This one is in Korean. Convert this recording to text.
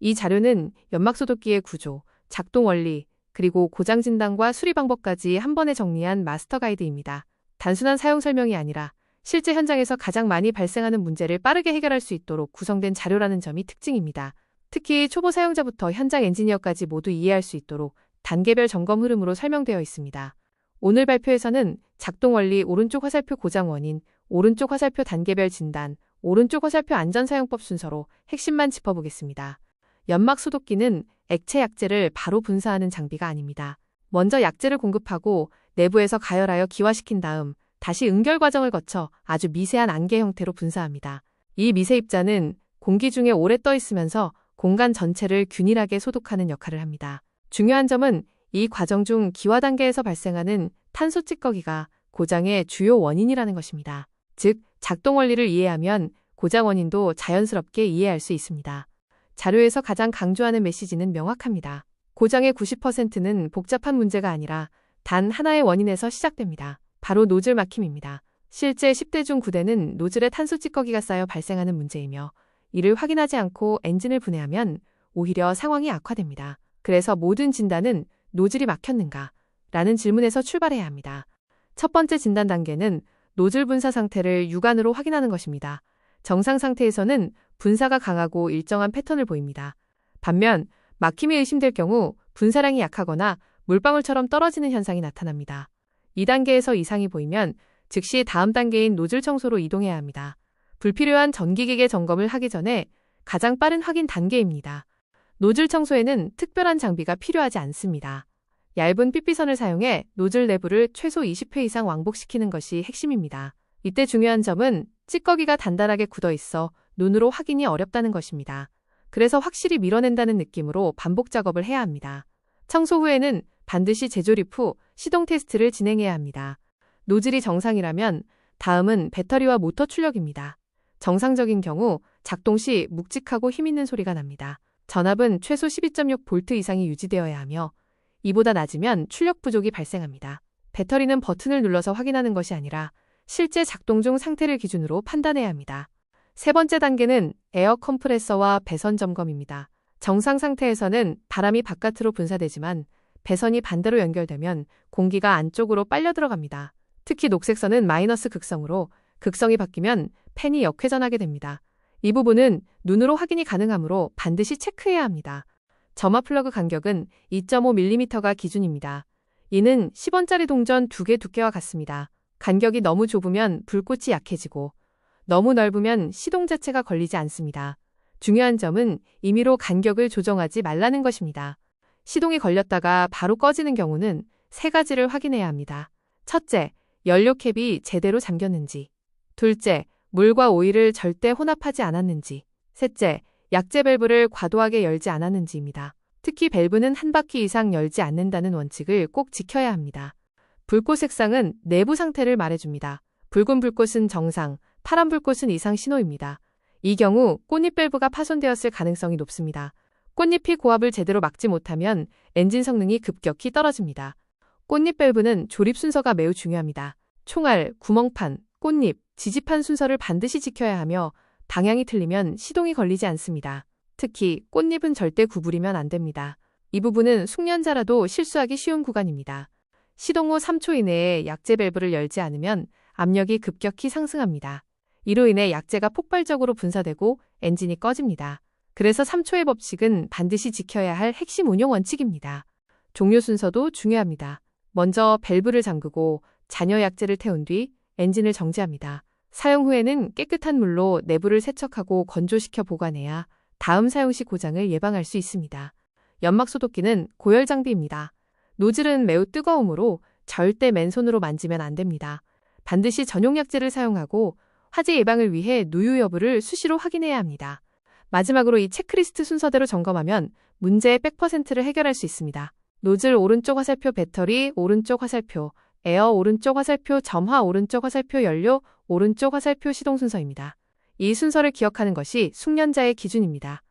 이 자료는 연막소독기의 구조, 작동 원리, 그리고 고장 진단과 수리 방법까지 한 번에 정리한 마스터 가이드입니다. 단순한 사용 설명이 아니라 실제 현장에서 가장 많이 발생하는 문제를 빠르게 해결할 수 있도록 구성된 자료라는 점이 특징입니다. 특히 초보 사용자부터 현장 엔지니어까지 모두 이해할 수 있도록 단계별 점검 흐름으로 설명되어 있습니다. 오늘 발표에서는 작동 원리, 오른쪽 화살표 고장 원인, 오른쪽 화살표 단계별 진단, 오른쪽 화살표 안전사용법 순서로 핵심만 짚어보겠습니다. 연막 소독기는 액체 약재를 바로 분사하는 장비가 아닙니다. 먼저 약재를 공급하고 내부에서 가열하여 기화시킨 다음 다시 응결 과정을 거쳐 아주 미세한 안개 형태로 분사합니다. 이 미세 입자는 공기 중에 오래 떠 있으면서 공간 전체를 균일하게 소독하는 역할을 합니다. 중요한 점은 이 과정 중 기화 단계에서 발생하는 탄소 찌꺼기가 고장의 주요 원인이라는 것입니다. 즉, 작동 원리를 이해하면 고장 원인도 자연스럽게 이해할 수 있습니다. 자료에서 가장 강조하는 메시지는 명확합니다. 고장의 90%는 복잡한 문제가 아니라 단 하나의 원인에서 시작됩니다. 바로 노즐 막힘입니다. 실제 10대 중 9대는 노즐에 탄소 찌꺼기가 쌓여 발생하는 문제이며 이를 확인하지 않고 엔진을 분해하면 오히려 상황이 악화됩니다. 그래서 모든 진단은 노즐이 막혔는가? 라는 질문에서 출발해야 합니다. 첫 번째 진단 단계는 노즐 분사 상태를 육안으로 확인하는 것입니다. 정상 상태에서는 분사가 강하고 일정한 패턴을 보입니다. 반면 막힘이 의심될 경우 분사량이 약하거나 물방울처럼 떨어지는 현상이 나타납니다. 2단계에서 이상이 보이면 즉시 다음 단계인 노즐 청소로 이동해야 합니다. 불필요한 전기기계 점검을 하기 전에 가장 빠른 확인 단계입니다. 노즐 청소에는 특별한 장비가 필요하지 않습니다. 얇은 삐삐선을 사용해 노즐 내부를 최소 20회 이상 왕복시키는 것이 핵심입니다. 이때 중요한 점은 찌꺼기가 단단하게 굳어 있어 눈으로 확인이 어렵다는 것입니다. 그래서 확실히 밀어낸다는 느낌으로 반복 작업을 해야 합니다. 청소 후에는 반드시 재조립 후 시동 테스트를 진행해야 합니다. 노즐이 정상이라면 다음은 배터리와 모터 출력입니다. 정상적인 경우 작동 시 묵직하고 힘있는 소리가 납니다. 전압은 최소 12.6V 이상이 유지되어야 하며 이보다 낮으면 출력 부족이 발생합니다. 배터리는 버튼을 눌러서 확인하는 것이 아니라 실제 작동 중 상태를 기준으로 판단해야 합니다. 세 번째 단계는 에어 컴프레서와 배선 점검입니다. 정상 상태에서는 바람이 바깥으로 분사되지만 배선이 반대로 연결되면 공기가 안쪽으로 빨려 들어갑니다. 특히 녹색선은 마이너스 극성으로 극성이 바뀌면 팬이 역회전하게 됩니다. 이 부분은 눈으로 확인이 가능하므로 반드시 체크해야 합니다. 점화 플러그 간격은 2.5mm가 기준입니다. 이는 10원짜리 동전 2개 두께와 같습니다. 간격이 너무 좁으면 불꽃이 약해지고 너무 넓으면 시동 자체가 걸리지 않습니다. 중요한 점은 임의로 간격을 조정하지 말라는 것입니다. 시동이 걸렸다가 바로 꺼지는 경우는 세 가지를 확인해야 합니다. 첫째, 연료 캡이 제대로 잠겼는지. 둘째, 물과 오일을 절대 혼합하지 않았는지. 셋째, 약재 밸브를 과도하게 열지 않았는지입니다. 특히 밸브는 한 바퀴 이상 열지 않는다는 원칙을 꼭 지켜야 합니다. 불꽃 색상은 내부 상태를 말해줍니다. 붉은 불꽃은 정상, 파란 불꽃은 이상 신호입니다. 이 경우 꽃잎 밸브가 파손되었을 가능성이 높습니다. 꽃잎이 고압을 제대로 막지 못하면 엔진 성능이 급격히 떨어집니다. 꽃잎 밸브는 조립 순서가 매우 중요합니다. 총알, 구멍판, 꽃잎, 지지판 순서를 반드시 지켜야 하며 방향이 틀리면 시동이 걸리지 않습니다. 특히 꽃잎은 절대 구부리면 안 됩니다. 이 부분은 숙련자라도 실수하기 쉬운 구간입니다. 시동 후 3초 이내에 약재 밸브를 열지 않으면 압력이 급격히 상승합니다. 이로 인해 약재가 폭발적으로 분사되고 엔진이 꺼집니다. 그래서 3초의 법칙은 반드시 지켜야 할 핵심 운용 원칙입니다. 종료 순서도 중요합니다. 먼저 밸브를 잠그고 잔여 약재를 태운 뒤 엔진을 정지합니다. 사용 후에는 깨끗한 물로 내부를 세척하고 건조시켜 보관해야 다음 사용 시 고장을 예방할 수 있습니다. 연막 소독기는 고열 장비입니다. 노즐은 매우 뜨거우므로 절대 맨손으로 만지면 안 됩니다. 반드시 전용 약재를 사용하고 화재 예방을 위해 누유 여부를 수시로 확인해야 합니다. 마지막으로 이 체크리스트 순서대로 점검하면 문제의 100%를 해결할 수 있습니다. 노즐 오른쪽 화살표 배터리 오른쪽 화살표, 에어 오른쪽 화살표 점화 오른쪽 화살표 연료 오른쪽 화살표 시동 순서입니다. 이 순서를 기억하는 것이 숙련자의 기준입니다.